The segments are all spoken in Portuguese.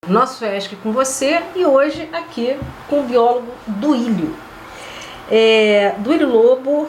Nosso ESC com você e hoje aqui com o biólogo Duílio. Duílio Lobo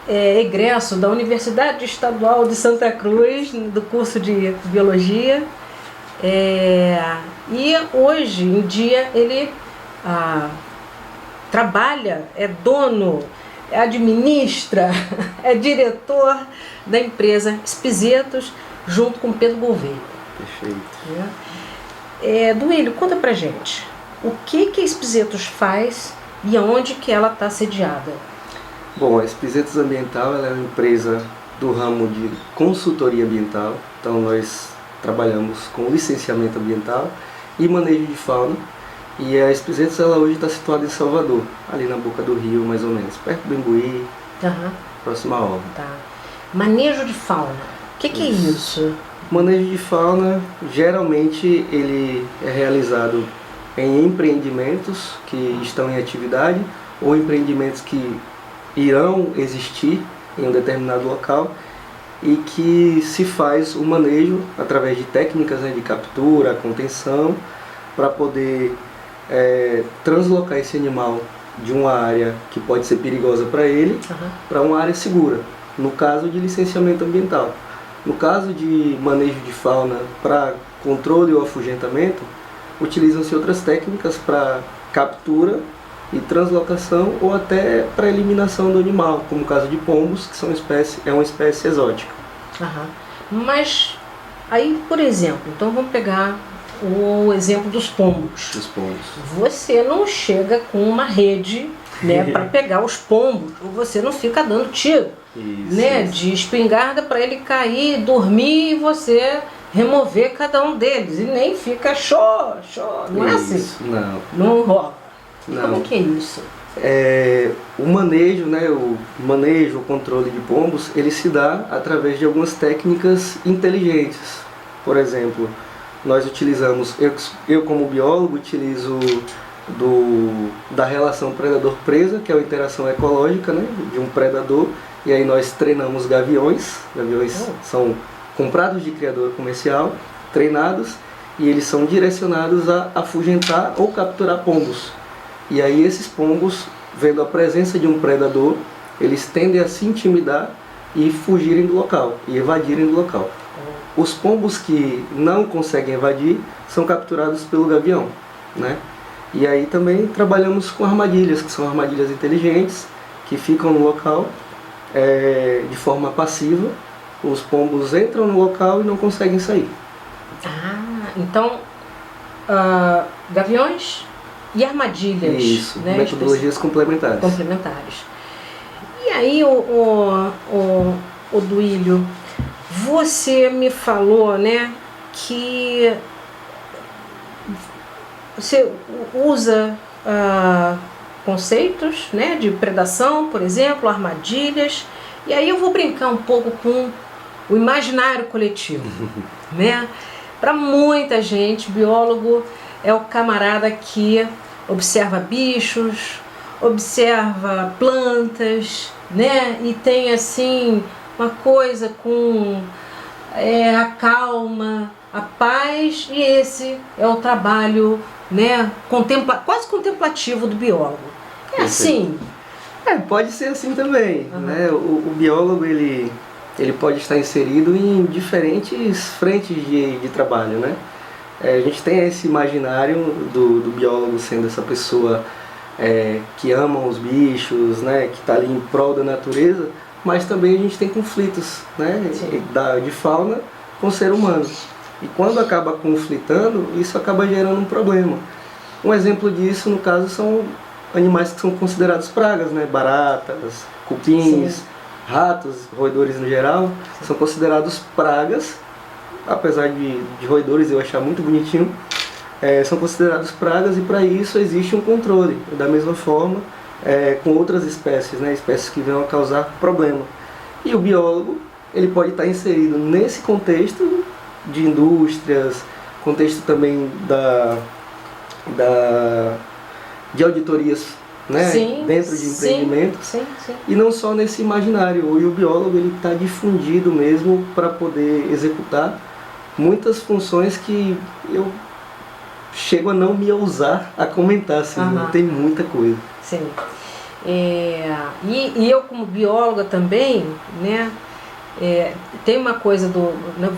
é egresso da Universidade Estadual de Santa Cruz, do curso de Biologia. E hoje em dia ele trabalha, é dono, administra, é diretor da empresa Spisetos, junto com Pedro Gouveia. Perfeito. Duílio, conta pra gente, o que a Spisetos faz e aonde que ela está sediada? Bom, a Spisetos Ambiental ela é uma empresa do ramo de consultoria ambiental, então nós trabalhamos com licenciamento ambiental e manejo de fauna. E a Spisetos ela hoje está situada em Salvador, ali na boca do rio, mais ou menos, perto do Imbuí, próximo à orla. Tá. Manejo de fauna, o que é isso? Manejo de fauna, geralmente ele é realizado em empreendimentos que estão em atividade ou empreendimentos que irão existir em um determinado local e que se faz o manejo através de técnicas de captura, contenção, para poder translocar esse animal de uma área que pode ser perigosa para ele para uma área segura, no caso de licenciamento ambiental. No caso de manejo de fauna para controle ou afugentamento, utilizam-se outras técnicas para captura e translocação ou até para eliminação do animal, como o caso de pombos, que são uma espécie exótica. Mas aí, por exemplo, então vamos pegar o exemplo dos pombos. Você não chega com uma rede para pegar os pombos, ou você não fica dando tiro de espingarda para ele cair, dormir e você remover cada um deles, e nem fica não é assim? Não rola. Como que é isso? O manejo, o controle de pombos, ele se dá através de algumas técnicas inteligentes. Por exemplo, nós utilizamos, eu como biólogo utilizo da relação predador-presa, que é a interação ecológica de um predador, e aí nós treinamos gaviões. Gaviões são comprados de criador comercial, treinados, e eles são direcionados a afugentar ou capturar pombos. E aí esses pombos, vendo a presença de um predador, eles tendem a se intimidar e fugirem do local, e evadirem do local. Os pombos que não conseguem evadir são capturados pelo gavião, E aí também trabalhamos com armadilhas, que são armadilhas inteligentes, que ficam no local de forma passiva. Os pombos entram no local e não conseguem sair. Então, gaviões e armadilhas. Isso, metodologias complementares. E aí, o Duílio, você me falou, que você usa conceitos de predação, por exemplo, armadilhas, e aí eu vou brincar um pouco com o imaginário coletivo. Para muita gente, biólogo é o camarada que observa bichos, observa plantas, e tem assim uma coisa com a calma, a paz, e esse é o trabalho quase contemplativo do biólogo. É assim? Pode ser assim também. O biólogo ele pode estar inserido em diferentes frentes de trabalho. A gente tem esse imaginário do biólogo sendo essa pessoa que ama os bichos, que está ali em prol da natureza, mas também a gente tem conflitos de fauna com o ser humano. E quando acaba conflitando, isso acaba gerando um problema. Um exemplo disso, no caso, são animais que são considerados pragas, baratas, cupins, ratos, roedores no geral, são considerados pragas, apesar de roedores eu achar muito bonitinho, são considerados pragas, e para isso existe um controle, da mesma forma com outras espécies, espécies que venham a causar problema. E o biólogo ele pode estar inserido nesse contexto de indústrias, contexto também de auditorias, dentro de empreendimento. E não só nesse imaginário. Hoje o biólogo está difundido mesmo para poder executar muitas funções que eu chego a não me ousar a comentar, assim, tem muita coisa. Sim. E eu como bióloga também, né, tem uma coisa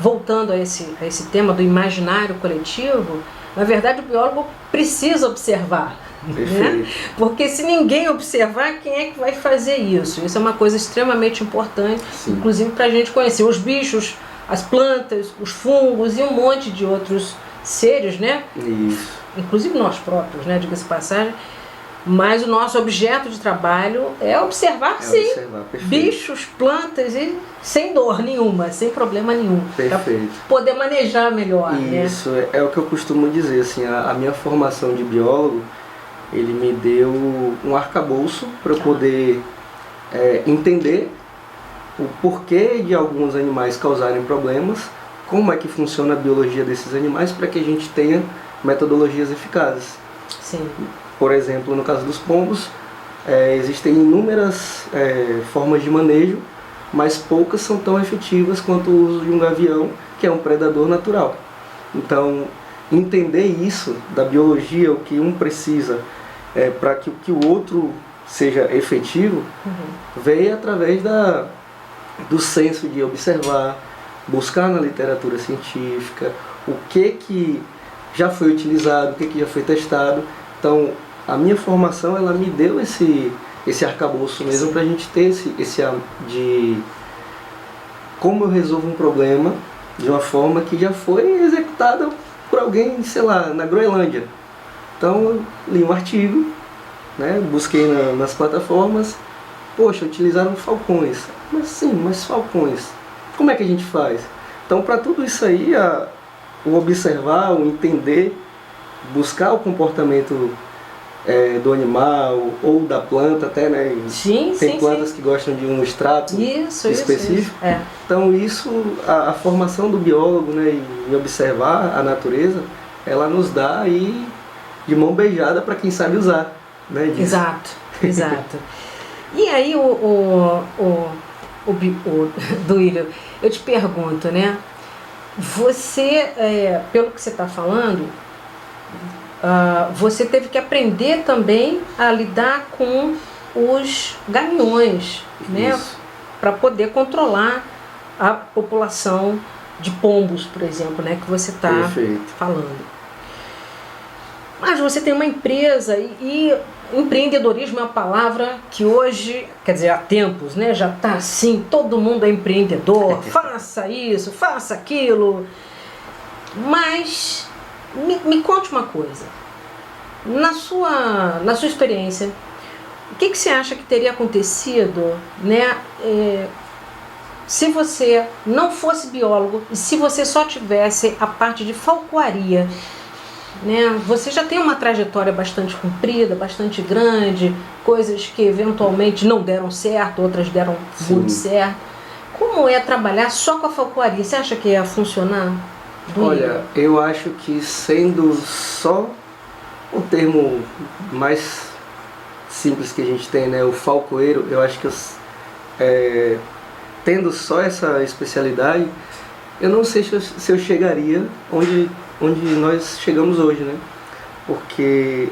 voltando a esse tema do imaginário coletivo, na verdade o biólogo precisa observar. Né? Porque se ninguém observar, quem é que vai fazer isso? Isso é uma coisa extremamente importante, inclusive para a gente conhecer os bichos, as plantas, os fungos e um monte de outros seres, né? Isso. Inclusive nós próprios, né? Diga-se de passagem. Mas o nosso objeto de trabalho é observar, bichos, plantas e sem dor nenhuma, sem problema nenhum. Perfeito. Para poder manejar melhor. Isso, né? É o que eu costumo dizer, assim, a minha formação de biólogo, ele me deu um arcabouço para eu poder entender o porquê de alguns animais causarem problemas, como é que funciona a biologia desses animais para que a gente tenha metodologias eficazes. Sim. Por exemplo, no caso dos pombos, existem inúmeras formas de manejo, mas poucas são tão efetivas quanto o uso de um gavião, que é um predador natural. Então, entender isso da biologia, o que um precisa para que o outro seja efetivo, veio através do senso de observar, buscar na literatura científica o que já foi utilizado, o que já foi testado. Então, a minha formação, ela me deu esse arcabouço mesmo para a gente ter esse de como eu resolvo um problema de uma forma que já foi executada por alguém, sei lá, na Groenlândia. Então, eu li um artigo, né, busquei nas plataformas, poxa, utilizaram falcões. Mas falcões, como é que a gente faz? Então, para tudo isso aí, o observar, o entender, buscar o comportamento do animal ou da planta até, né? Tem plantas que gostam de um extrato específico. Isso. Então a formação do biólogo, né, em observar a natureza, ela nos dá aí de mão beijada para quem sabe usar, né, disso. Exato. E aí Duílio, eu te pergunto, né? Você, pelo que você está falando, você teve que aprender também a lidar com os gaviões, né? Para poder controlar a população de pombos, por exemplo, né? Que você está falando. Mas você tem uma empresa e empreendedorismo é uma palavra que hoje, quer dizer, há tempos, né? Já está assim, todo mundo é empreendedor, faça isso, faça aquilo. Mas me conte uma coisa, na sua experiência, o que você acha que teria acontecido, né, se você não fosse biólogo e se você só tivesse a parte de falcoaria, né? Você já tem uma trajetória bastante comprida, bastante grande, coisas que eventualmente não deram certo, outras deram muito certo. Como é trabalhar só com a falcoaria? Você acha que ia funcionar? Olha, eu acho que sendo só o termo mais simples que a gente tem, né, o falcoeiro, eu acho que tendo só essa especialidade, eu não sei se eu chegaria onde nós chegamos hoje, né? Porque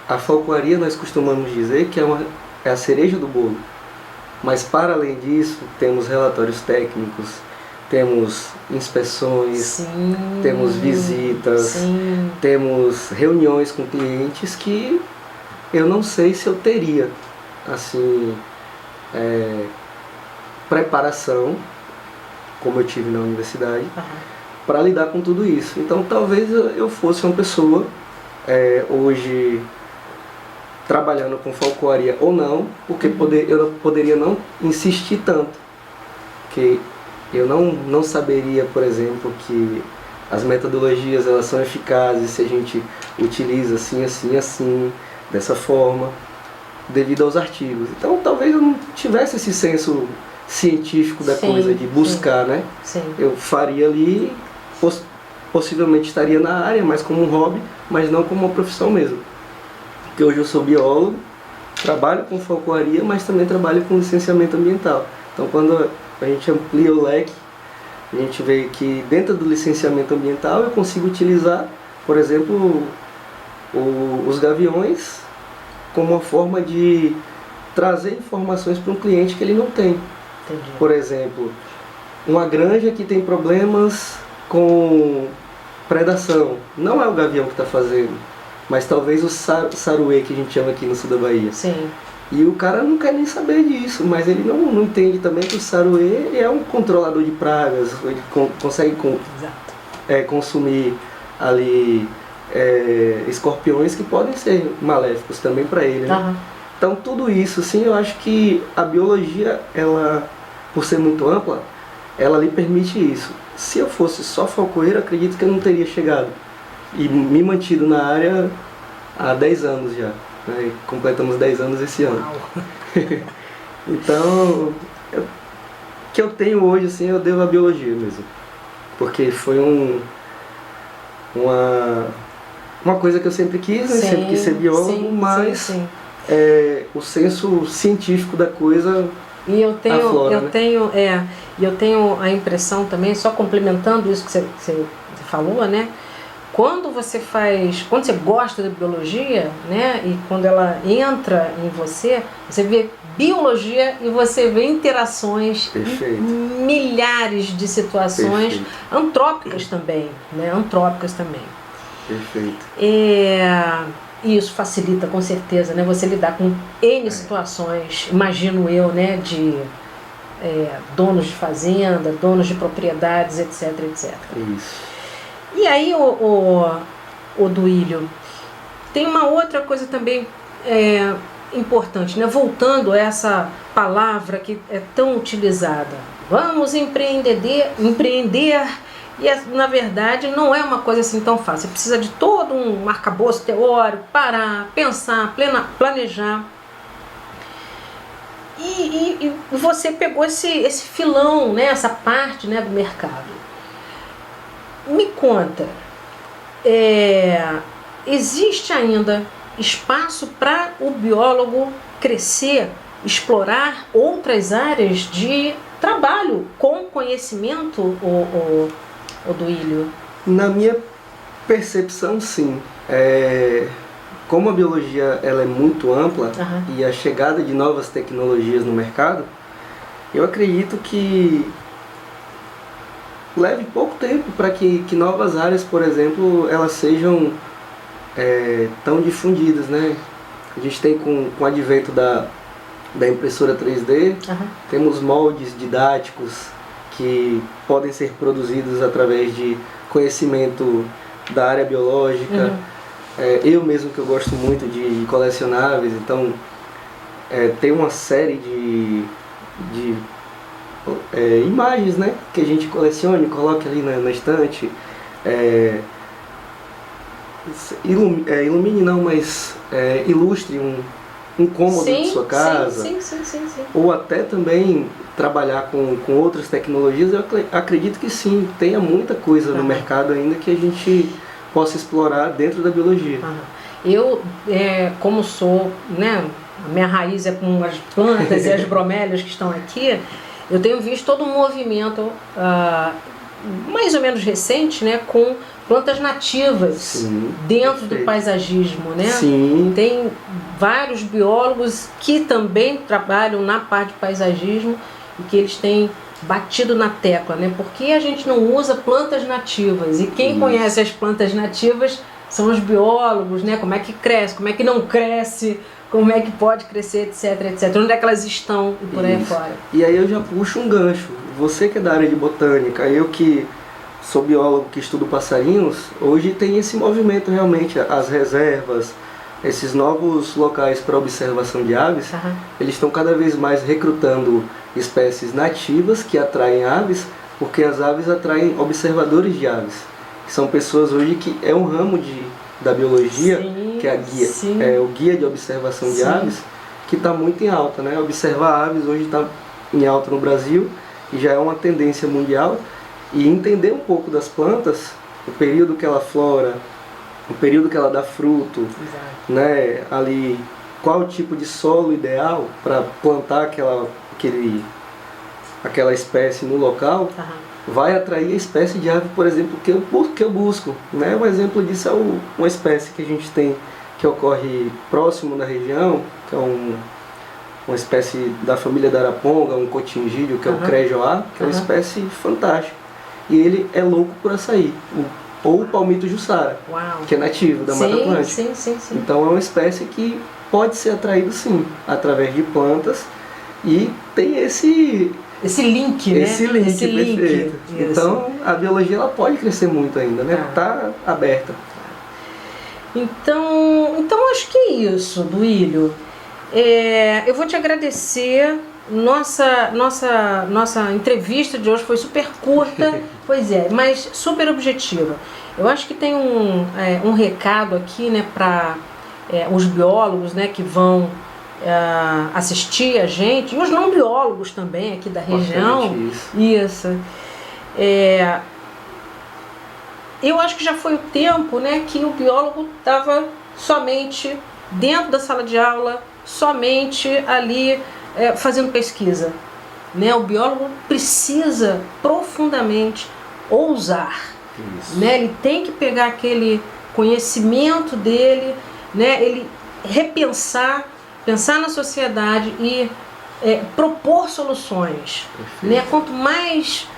a falcoaria nós costumamos dizer que é a cereja do bolo. Mas para além disso, temos relatórios técnicos, temos inspeções, temos visitas, temos reuniões com clientes que eu não sei se eu teria assim preparação, como eu tive na universidade, para lidar com tudo isso. Então talvez eu fosse uma pessoa hoje trabalhando com falcoaria ou não, porque eu poderia não insistir tanto, porque eu não saberia, por exemplo, que as metodologias elas são eficazes se a gente utiliza assim, dessa forma, devido aos artigos. Então talvez eu não tivesse esse senso científico da coisa, de buscar, né? Eu faria ali, possivelmente estaria na área, mas como um hobby, mas não como uma profissão mesmo. Porque hoje eu sou biólogo, trabalho com falcoaria, mas também trabalho com licenciamento ambiental. Então quando a gente amplia o leque, a gente vê que dentro do licenciamento ambiental eu consigo utilizar por exemplo, os gaviões como uma forma de trazer informações para um cliente que ele não tem. Entendi. Por exemplo, uma granja que tem problemas com predação. Não é o gavião que está fazendo, mas talvez o saruê, que a gente chama aqui no sul da Bahia. Sim. E o cara não quer nem saber disso, mas ele não entende também que o saruê é um controlador de pragas, ele consegue consumir ali escorpiões que podem ser maléficos também para ele. Né? Uhum. Então tudo isso, sim, eu acho que a biologia, ela, por ser muito ampla, ela lhe permite isso. Se eu fosse só falcoeiro, acredito que eu não teria chegado e me mantido na área há 10 anos já. Né? Completamos 10 anos esse ano. Então, o que eu tenho hoje, assim, eu devo à biologia mesmo. Porque foi uma coisa que eu sempre quis, né? Sempre quis ser biólogo, mas o senso científico da coisa e eu aflora, né? tenho a impressão também, só complementando isso que você falou, né? Quando você gosta da biologia, né, e quando ela entra em você vê biologia e você vê interações, milhares de situações antrópicas também, né, Perfeito. E isso facilita com certeza, né, você lidar com N situações, imagino eu, né, de donos de fazenda, donos de propriedades, etc, etc. Isso. E aí, o Duílio, tem uma outra coisa também importante, né? Voltando a essa palavra que é tão utilizada. Vamos empreender, e na verdade não é uma coisa assim tão fácil. Você precisa de todo um arcabouço teórico, parar, pensar, planejar. E você pegou esse filão, né? Essa parte, né, do mercado. Me conta, existe ainda espaço para o biólogo crescer, explorar outras áreas de trabalho com conhecimento, o Duílio? Na minha percepção, sim. Como a biologia ela é muito ampla e a chegada de novas tecnologias no mercado, eu acredito que leve pouco tempo para que novas áreas, por exemplo, elas sejam tão difundidas, né? A gente tem com o advento da impressora 3D, temos moldes didáticos que podem ser produzidos através de conhecimento da área biológica. Eu mesmo, que eu gosto muito de colecionáveis, então tem uma série de imagens, né, que a gente colecione, coloque ali na estante, ilumine não, mas ilustre um cômodo de sua casa. Sim. Ou até também trabalhar com outras tecnologias. Eu acredito que sim, tenha muita coisa no mercado ainda que a gente possa explorar dentro da biologia. Eu, como sou, né, a minha raiz é com as plantas e as bromélias que estão aqui, eu tenho visto todo um movimento mais ou menos recente, né, com plantas nativas dentro do paisagismo, né? Sim. Tem vários biólogos que também trabalham na parte de paisagismo e que eles têm batido na tecla, né? Porque a gente não usa plantas nativas, e quem conhece as plantas nativas são os biólogos, né? Como é que cresce, como é que não cresce, como é que pode crescer, etc. Onde é que elas estão e por aí fora. E aí eu já puxo um gancho. Você que é da área de botânica, eu que sou biólogo que estudo passarinhos, hoje tem esse movimento realmente, as reservas, esses novos locais para observação de aves, eles estão cada vez mais recrutando espécies nativas que atraem aves, porque as aves atraem observadores de aves, que são pessoas hoje que é um ramo da biologia, que é a guia, o guia de observação de aves, que está muito em alta, né? Observar aves hoje está em alta no Brasil e já é uma tendência mundial. E entender um pouco das plantas, o período que ela flora, o período que ela dá fruto, né? Ali, qual o tipo de solo ideal para plantar aquela espécie no local, vai atrair a espécie de ave, por exemplo, que eu busco. Né? Um exemplo disso é uma espécie que a gente tem que ocorre próximo na região, que é uma espécie da família da araponga, um cotingídeo, que é o crejoá, que é uma espécie fantástica. E ele é louco por açaí, ou o palmito jussara, que é nativo da Mata Atlântica. Sim. Então é uma espécie que pode ser atraído sim, através de plantas, e tem esse link, né? Esse link, perfeito. Então a biologia ela pode crescer muito ainda, né? Tá aberta. Então acho que é isso, Duílio. Eu vou te agradecer. Nossa entrevista de hoje foi super curta, pois é, mas super objetiva. Eu acho que tem um recado aqui, né, para os biólogos, né, que vão assistir a gente, e os não biólogos também aqui da região. Isso. Eu acho que já foi o tempo, né, que o biólogo estava somente dentro da sala de aula, somente ali fazendo pesquisa. Né? O biólogo precisa profundamente ousar. Né? Ele tem que pegar aquele conhecimento dele, né? Ele pensar na sociedade e propor soluções. Né? Quanto mais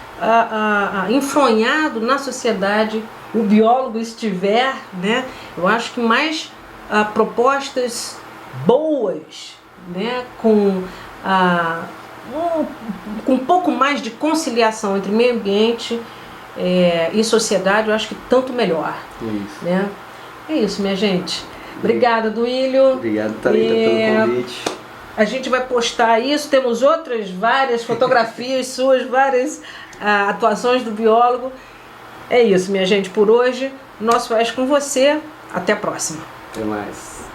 enfronhado na sociedade o biólogo estiver, né? Eu acho que mais propostas boas, né? Com um pouco mais de conciliação entre meio ambiente e sociedade, eu acho que tanto melhor. Isso. Né? É isso, minha gente. Obrigada, Duílio. Obrigado, Thalita, pelo convite. A gente vai postar isso, temos várias fotografias suas, várias atuações do biólogo. É isso, minha gente, por hoje. Nosso Oeste com você. Até a próxima. Até mais.